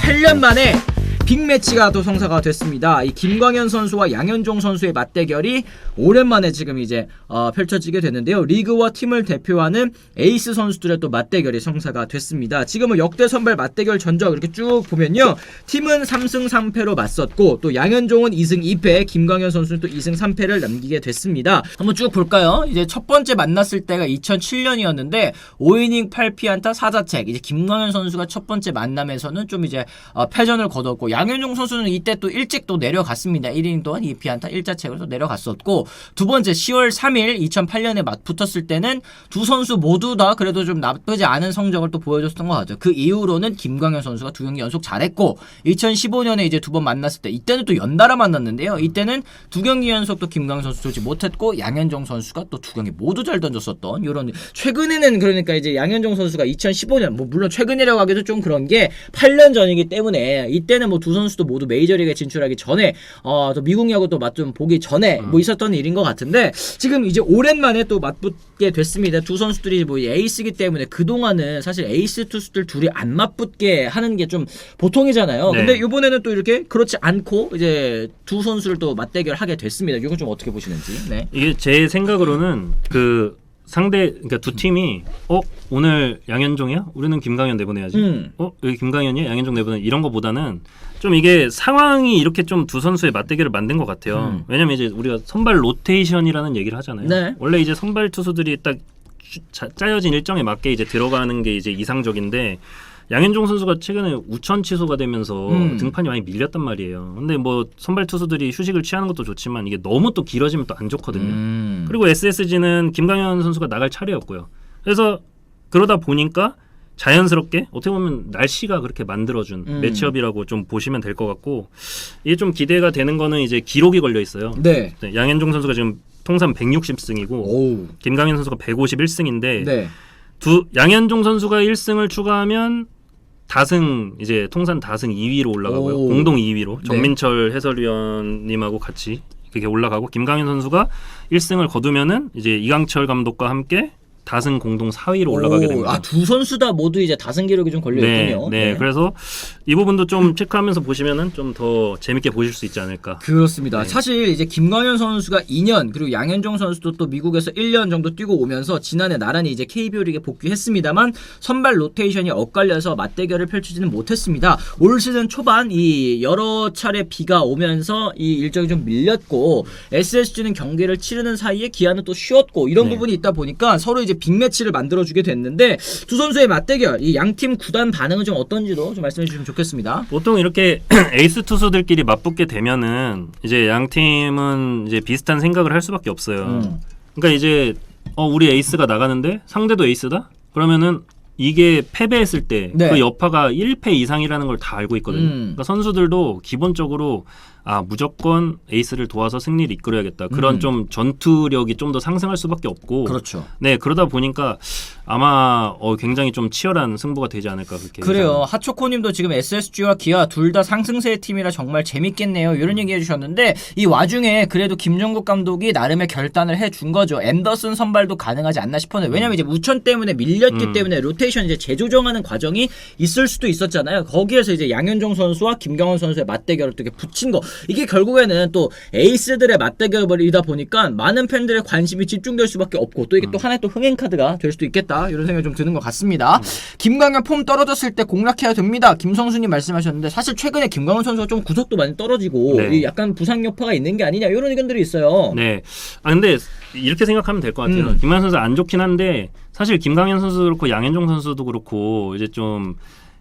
8년 만에 빅매치가 또 성사가 됐습니다. 이 김광현 선수와 양현종 선수의 맞대결이 오랜만에 지금 이제 펼쳐지게 됐는데요. 리그와 팀을 대표하는 에이스 선수들의 또 맞대결이 성사가 됐습니다. 지금은 역대 선발 맞대결 전적 이렇게 쭉 보면요. 팀은 3승 3패로 맞섰고 또 양현종은 2승 2패, 김광현 선수는 또 2승 3패를 남기게 됐습니다. 한번 쭉 볼까요? 이제 첫 번째 만났을 때가 2007년이었는데 5이닝 8피안타 4자책. 이제 김광현 선수가 첫 번째 만남에서는 좀 이제 패전을 거뒀고 양현종 선수는 이때 또 일찍 또 내려갔습니다. 1이닝 동안 2피안타 1자책으로 또 내려갔었고 두 번째 10월 3일 2008년에 맞붙었을 때는 두 선수 모두 다 그래도 좀 나쁘지 않은 성적을 또 보여줬던 것 같아요. 그 이후로는 김광현 선수가 두 경기 연속 잘했고 2015년에 이제 두 번 만났을 때 이때는 또 연달아 만났는데요. 이때는 두 경기 연속 또 김광현 선수 좋지 못했고 양현종 선수가 또 두 경기 모두 잘 던졌었던 이런 최근에는 그러니까 이제 양현종 선수가 2015년 뭐 물론 최근이라고 하기도 좀 그런 게 8년 전이기 때문에 이때는 뭐 두 선수도 모두 메이저리그에 진출하기 전에 또 미국 야구 또 맛 좀 보기 전에 뭐 있었던 일인 것 같은데 지금 이제 오랜만에 또 맞붙게 됐습니다. 두 선수들이 뭐 에이스이기 때문에 그동안은 사실 에이스 투수들 둘이 안 맞붙게 하는 게 좀 보통이잖아요. 네. 근데 이번에는 또 이렇게 그렇지 않고 이제 두 선수를 또 맞대결하게 됐습니다. 이건 좀 어떻게 보시는지. 네. 이게 제 생각으로는 그 상대 그러니까 두 팀이 오늘 양현종이야? 우리는 김광현 내보내야지. 여기 김광현이야? 양현종 내보내. 이런 거보다는 좀 이게 상황이 이렇게 좀 두 선수의 맞대결을 만든 것 같아요. 왜냐면 이제 우리가 선발 로테이션이라는 얘기를 하잖아요. 네. 원래 이제 선발 투수들이 딱 짜여진 일정에 맞게 이제 들어가는 게 이제 이상적인데 양현종 선수가 최근에 우천 취소가 되면서 등판이 많이 밀렸단 말이에요. 근데 뭐 선발 투수들이 휴식을 취하는 것도 좋지만 이게 너무 또 길어지면 또 안 좋거든요. 그리고 SSG는 김광현 선수가 나갈 차례였고요. 그래서 그러다 보니까 자연스럽게 어떻게 보면 날씨가 그렇게 만들어준 매치업이라고 좀 보시면 될 것 같고 이게 좀 기대가 되는 거는 이제 기록이 걸려 있어요. 네. 양현종 선수가 지금 통산 160승이고 오. 김광현 선수가 151승인데 네. 양현종 선수가 1승을 추가하면 다승 이제 통산 다승 2위로 올라가고요. 오. 공동 2위로 네. 정민철 해설위원님하고 같이 그렇게 올라가고 김광현 선수가 1승을 거두면은 이제 이강철 감독과 함께 다승 공동 4위로 올라가게 됩니다. 두 선수 다 모두 이제 다승 기록이 좀 걸려 있군요. 네. 그래서 이 부분도 좀 체크하면서 보시면은 좀 더 재밌게 보실 수 있지 않을까. 그렇습니다. 네. 사실 이제 김광현 선수가 2년 그리고 양현종 선수도 또 미국에서 1년 정도 뛰고 오면서 지난해 나란히 이제 KBO 리그에 복귀했습니다만 선발 로테이션이 엇갈려서 맞대결을 펼치지는 못했습니다. 올 시즌 초반 이 여러 차례 비가 오면서 이 일정이 좀 밀렸고 SSG는 경기를 치르는 사이에 기아는 또 쉬었고 이런 부분이 있다 보니까 서로 이제 빅매치를 만들어주게 됐는데 두 선수의 맞대결 이 양팀 구단 반응은 좀 어떤지도 좀 말씀해 주시면 좋겠습니다. 보통 이렇게 에이스 투수들끼리 맞붙게 되면은 이제 양 팀은 이제 비슷한 생각을 할 수밖에 없어요. 그러니까 이제 우리 에이스가 나가는데 상대도 에이스다? 그러면은 이게 패배했을 때 그 여파가 1패 이상이라는 걸 다 알고 있거든요. 그러니까 선수들도 기본적으로 무조건 에이스를 도와서 승리를 이끌어야겠다. 그런 좀 전투력이 좀 더 상승할 수밖에 없고. 그렇죠. 네, 그러다 보니까 아마 굉장히 좀 치열한 승부가 되지 않을까 그렇게. 그래요. 하초코님도 지금 SSG와 기아 둘 다 상승세의 팀이라 정말 재밌겠네요. 이런 얘기 해주셨는데 이 와중에 그래도 김종국 감독이 나름의 결단을 해준 거죠. 앤더슨 선발도 가능하지 않나 싶었는데 왜냐면 이제 우천 때문에 밀렸기 때문에 로테이션 이제 재조정하는 과정이 있을 수도 있었잖아요. 거기에서 이제 양현종 선수와 김광현 선수의 맞대결을 또 이렇게 붙인 거. 이게 결국에는 또 에이스들의 맞대결이다 보니까 많은 팬들의 관심이 집중될 수밖에 없고 또 이게 또 하나의 또 흥행 카드가 될 수도 있겠다. 이런 생각이 좀 드는 것 같습니다. 김광현 폼 떨어졌을 때 공략해야 됩니다. 김성수님 말씀하셨는데 사실 최근에 김광현 선수가 좀 구속도 많이 떨어지고 약간 부상 여파가 있는 게 아니냐 이런 의견들이 있어요. 네. 근데 이렇게 생각하면 될 것 같아요. 김광현 선수 안 좋긴 한데 사실 김광현 선수도 그렇고 양현종 선수도 그렇고 이제 좀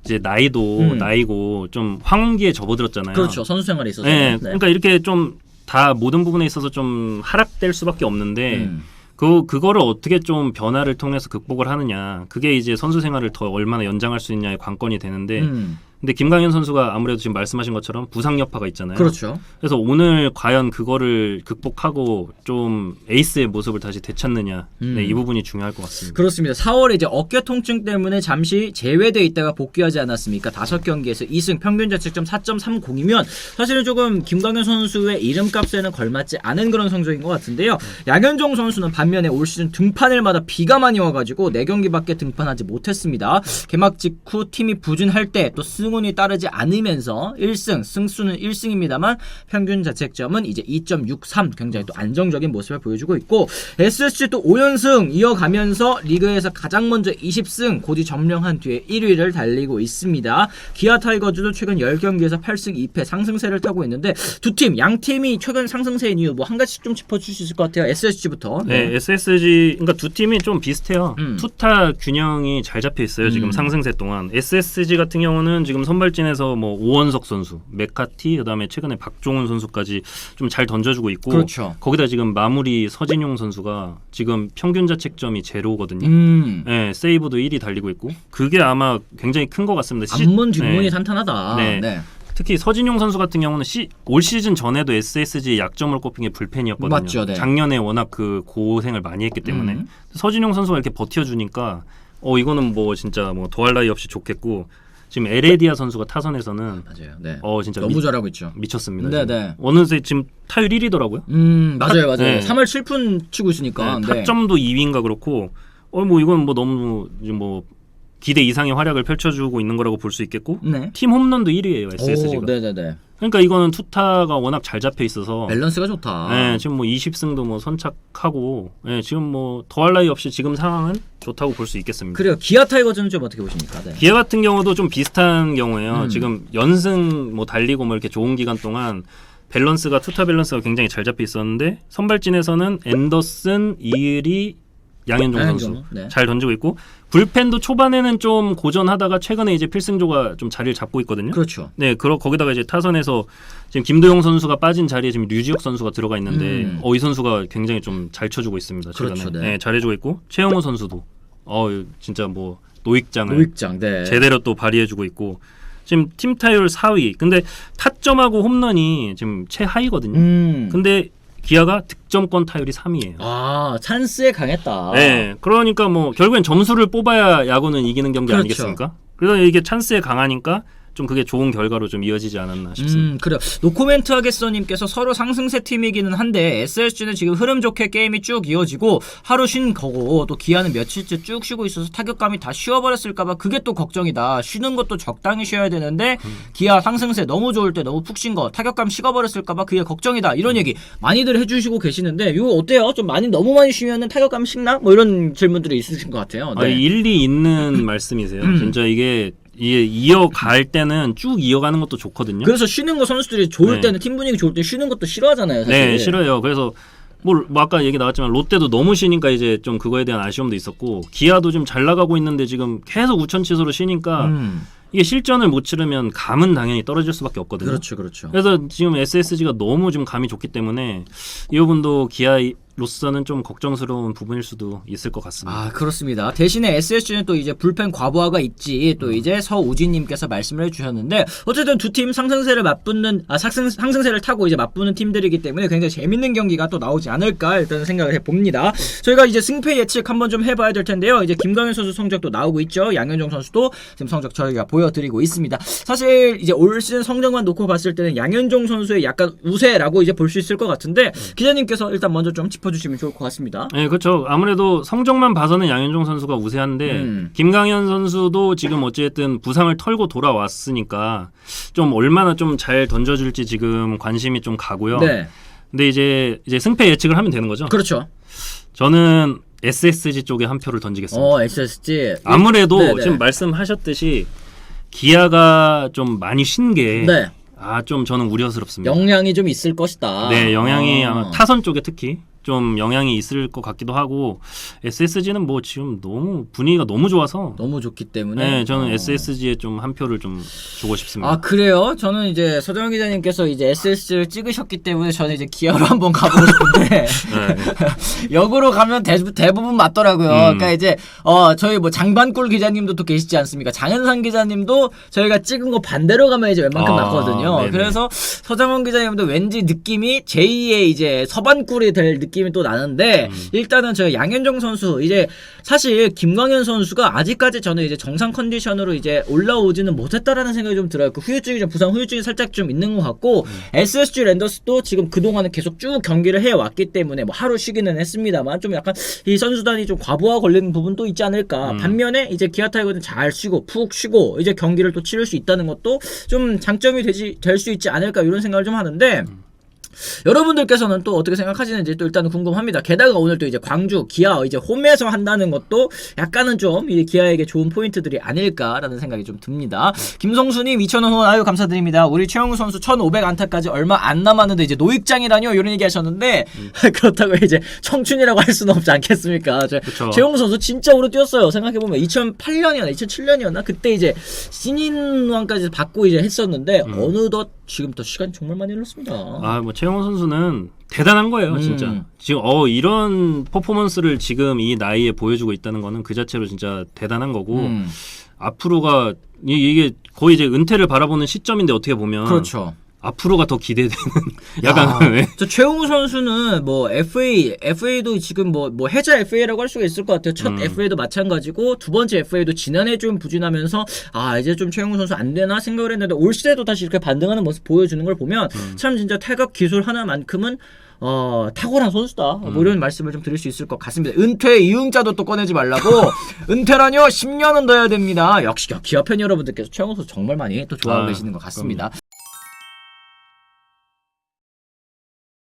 이제 나이고 좀 황혼기에 접어들었잖아요. 그렇죠. 선수 생활에 있어서. 네. 그러니까 이렇게 좀 다 모든 부분에 있어서 좀 하락될 수밖에 없는데 그거를 어떻게 좀 변화를 통해서 극복을 하느냐. 그게 이제 선수 생활을 더 얼마나 연장할 수 있냐의 관건이 되는데 근데 김광현 선수가 아무래도 지금 말씀하신 것처럼 부상 여파가 있잖아요. 그렇죠. 그래서 오늘 과연 그거를 극복하고 좀 에이스의 모습을 다시 되찾느냐. 네, 이 부분이 중요할 것 같습니다. 그렇습니다. 4월에 이제 어깨 통증 때문에 잠시 제외돼 있다가 복귀하지 않았습니까? 5경기에서 2승 평균 자책점 4.30이면 사실은 조금 김광현 선수의 이름값에는 걸맞지 않은 그런 성적인 것 같은데요. 양현종 선수는 반면에 올 시즌 등판일마다 비가 많이 와가지고 4경기밖에 등판하지 못했습니다. 개막 직후 팀이 부진할 때 또 승 행운이 따르지 않으면서 1승, 승수는 1승입니다만 평균 자책점은 이제 2.63 굉장히 또 안정적인 모습을 보여주고 있고 SSG 또 5연승 이어가면서 리그에서 가장 먼저 20승 고지 점령한 뒤에 1위를 달리고 있습니다. 기아 타이거즈도 최근 10경기에서 8승 2패 상승세를 타고 있는데 두 팀, 양 팀이 최근 상승세인 이유 뭐 한 가지씩 좀 짚어줄 수 있을 것 같아요. SSG부터. 네, SSG 그러니까 두 팀이 좀 비슷해요. 투타 균형이 잘 잡혀 있어요. 지금 상승세 동안. SSG 같은 경우는 지금 선발진에서 뭐 오원석 선수, 메카티, 그다음에 최근에 박종훈 선수까지 좀 잘 던져주고 있고 그렇죠. 거기다 지금 마무리 서진용 선수가 지금 평균 자책점이 제로거든요. 네, 세이브도 1위 달리고 있고 그게 아마 굉장히 큰 것 같습니다. 앞문 뒷문이 네. 탄탄하다. 네. 네. 특히 서진용 선수 같은 경우는 올 시즌 전에도 SSG의 약점을 꼽힌 게 불펜이었거든요. 맞죠, 네. 작년에 워낙 그 고생을 많이 했기 때문에 서진용 선수가 이렇게 버텨주니까 이거는 뭐 진짜 뭐 더할 나위 없이 좋겠고 지금 에레디아 선수가 타선에서는 맞아요. 네. 진짜 너무 잘하고 있죠. 미쳤습니다. 네, 지금. 네. 어느새 지금 타율 1위더라고요. 맞아요. 네. 3월 7푼 치고 있으니까. 네, 타점도 2위인가 그렇고 뭐 이건 뭐 너무 뭐 기대 이상의 활약을 펼쳐주고 있는 거라고 볼 수 있겠고 네. 팀 홈런도 1위예요 SSG가. 네네네. 그러니까 이거는 투타가 워낙 잘 잡혀 있어서 밸런스가 좋다. 네, 지금 뭐 20승도 뭐 선착하고 네, 지금 뭐 더할 나위 없이 지금 상황은 좋다고 볼 수 있겠습니다. 그래요. 기아 타이거즈는 좀 어떻게 보십니까? 네. 기아 같은 경우도 좀 비슷한 경우예요. 지금 연승 뭐 달리고 뭐 이렇게 좋은 기간 동안 밸런스가 투타 밸런스가 굉장히 잘 잡혀 있었는데 선발진에서는 앤더슨, 이을이, 양현종 선수 네. 잘 던지고 있고 불펜도 초반에는 좀 고전하다가 최근에 이제 필승조가 좀 자리를 잡고 있거든요. 그렇죠. 네, 거기다가 이제 타선에서 지금 김도영 선수가 빠진 자리에 지금 류지혁 선수가 들어가 있는데 이 선수가 굉장히 좀 잘 쳐주고 있습니다. 최근에. 그렇죠, 네. 네, 잘해주고 있고 최영호 선수도 진짜 뭐 노익장 네. 제대로 또 발휘해주고 있고 지금 팀 타율 4위. 근데 타점하고 홈런이 지금 최하위거든요. 근데 기아가 득점권 타율이 3위예요. 찬스에 강했다. 네, 그러니까 뭐 결국엔 점수를 뽑아야 야구는 이기는 경기 그렇죠. 아니겠습니까? 그래서 이게 찬스에 강하니까 좀 그게 좋은 결과로 좀 이어지지 않았나 싶습니다. 그래요. 노코멘트 하겠어님께서 서로 상승세 팀이기는 한데 SSG는 지금 흐름 좋게 게임이 쭉 이어지고 하루 쉰 거고 또 기아는 며칠째 쭉 쉬고 있어서 타격감이 다 쉬어버렸을까봐 그게 또 걱정이다. 쉬는 것도 적당히 쉬어야 되는데 기아 상승세 너무 좋을 때 너무 푹 쉰 거 타격감 식어버렸을까봐 그게 걱정이다. 이런 얘기 많이들 해주시고 계시는데 이거 어때요? 좀 너무 많이 쉬면은 타격감 식나? 뭐 이런 질문들이 있으신 것 같아요. 네. 일리 있는 말씀이세요. 진짜 이게 이어갈 때는 쭉 이어가는 것도 좋거든요. 그래서 쉬는 거 선수들이 좋을 네. 때는 팀 분위기 좋을 때 쉬는 것도 싫어하잖아요. 사실. 네, 싫어요. 그래서 뭐 아까 얘기 나왔지만 롯데도 너무 쉬니까 이제 좀 그거에 대한 아쉬움도 있었고 기아도 좀 잘 나가고 있는데 지금 계속 우천치소로 쉬니까 이게 실전을 못 치르면 감은 당연히 떨어질 수밖에 없거든요. 그렇죠. 그래서 지금 SSG가 너무 좀 감이 좋기 때문에 이 부분도 기아로서는 좀 걱정스러운 부분일 수도 있을 것 같습니다. 그렇습니다. 대신에 SSG는 또 이제 불펜 과부하가 있지 또 이제 서우진님께서 말씀을 해주셨는데 어쨌든 두 팀 상승세를 맞붙는 상승세를 타고 이제 맞붙는 팀들이기 때문에 굉장히 재밌는 경기가 또 나오지 않을까 일단 생각을 해봅니다. 저희가 이제 승패 예측 한번 좀 해봐야 될 텐데요. 이제 김광현 선수 성적도 나오고 있죠. 양현종 선수도 지금 성적 저희가 보여드리고 있습니다. 사실 이제 올 시즌 성적만 놓고 봤을 때는 양현종 선수의 약간 우세라고 이제 볼 수 있을 것 같은데 기자님께서 일단 먼저 좀 짚어주시면 좋을 것 같습니다. 네, 그렇죠. 아무래도 성적만 봐서는 양현종 선수가 우세한데 김강현 선수도 지금 어쨌든 부상을 털고 돌아왔으니까 좀 얼마나 좀 잘 던져줄지 지금 관심이 좀 가고요. 네. 근데 이제 승패 예측을 하면 되는 거죠. 그렇죠. 저는 SSG 쪽에 한 표를 던지겠습니다. SSG. 아무래도 네네. 지금 말씀하셨듯이 기아가 좀 많이 쉰 게 네. 좀 저는 우려스럽습니다. 영향이 좀 있을 것이다. 네, 영향이 아마 타선 쪽에 특히 좀 영향이 있을 것 같기도 하고 SSG는 뭐 지금 너무 분위기가 너무 좋아서 너무 좋기 때문에 네, 저는 SSG에 좀 한 표를 좀 주고 싶습니다. 그래요? 저는 이제 서정현 기자님께서 이제 SSG를 찍으셨기 때문에 저는 이제 기아로 한번 가보고 싶은데 역으로 가면 대부분 맞더라고요. 그러니까 이제 저희 뭐 장반꿀 기자님도 또 계시지 않습니까? 장현상 기자님도 저희가 찍은 거 반대로 가면 이제 웬만큼 맞거든요. 네네. 그래서 서정현 기자님도 왠지 느낌이 제2의 이제 서반꿀이 될 느낌 느낌이 또 나는데 일단은 저 양현종 선수 이제 사실 김광현 선수가 아직까지 저는 이제 정상 컨디션으로 이제 올라오지는 못했다라는 생각이 좀 들어요. 그 후유증이 좀 부상 후유증이 살짝 좀 있는 것 같고 SSG 랜더스도 지금 그동안은 계속 쭉 경기를 해왔기 때문에 뭐 하루 쉬기는 했습니다만 좀 약간 이 선수단이 좀 과부하 걸리는 부분도 있지 않을까. 반면에 이제 기아 타이거는 잘 쉬고 푹 쉬고 이제 경기를 또 치를 수 있다는 것도 좀 장점이 될 수 있지 않을까 이런 생각을 좀 하는데 여러분들께서는 또 어떻게 생각하시는지 또 일단은 궁금합니다. 게다가 오늘 또 이제 광주 기아 이제 홈에서 한다는 것도 약간은 좀 이 기아에게 좋은 포인트들이 아닐까라는 생각이 좀 듭니다. 김성수님 2,000원 후원 아유 감사드립니다. 우리 최영우 선수 1,500안타까지 얼마 안 남았는데 이제 노익장이라뇨 이런 얘기 하셨는데 그렇다고 이제 청춘이라고 할 수는 없지 않겠습니까? 최영우 선수 진짜 오래 뛰었어요. 생각해보면 2008년이었나 2007년이었나 그때 이제 신인왕까지 받고 이제 했었는데 어느덧 지금 또 시간이 정말 많이 흘렀습니다. 아, 뭐 최영호 선수는 대단한 거예요, 진짜. 지금 이런 퍼포먼스를 지금 이 나이에 보여주고 있다는 거는 그 자체로 진짜 대단한 거고 앞으로가 이게 거의 이제 은퇴를 바라보는 시점인데 어떻게 보면 그렇죠. 앞으로가 더 기대되는 약간 네. 저 최용우 선수는 뭐 FA도 지금 뭐 해자 FA라고 할 수가 있을 것 같아요. 첫 FA도 마찬가지고 두 번째 FA도 지난해 좀 부진하면서 아 이제 좀 최용우 선수 안 되나 생각을 했는데 올 시대도 다시 이렇게 반등하는 모습 보여주는 걸 보면 참 진짜 태극 기술 하나만큼은 탁월한 선수다. 뭐 이런 말씀을 좀 드릴 수 있을 것 같습니다. 은퇴 이응자도 또 꺼내지 말라고. 은퇴라뇨 10년은 더 해야 됩니다. 역시 기아 팬 여러분들께서 최영호 선수 정말 많이 또 좋아하고 계시는 것 같습니다.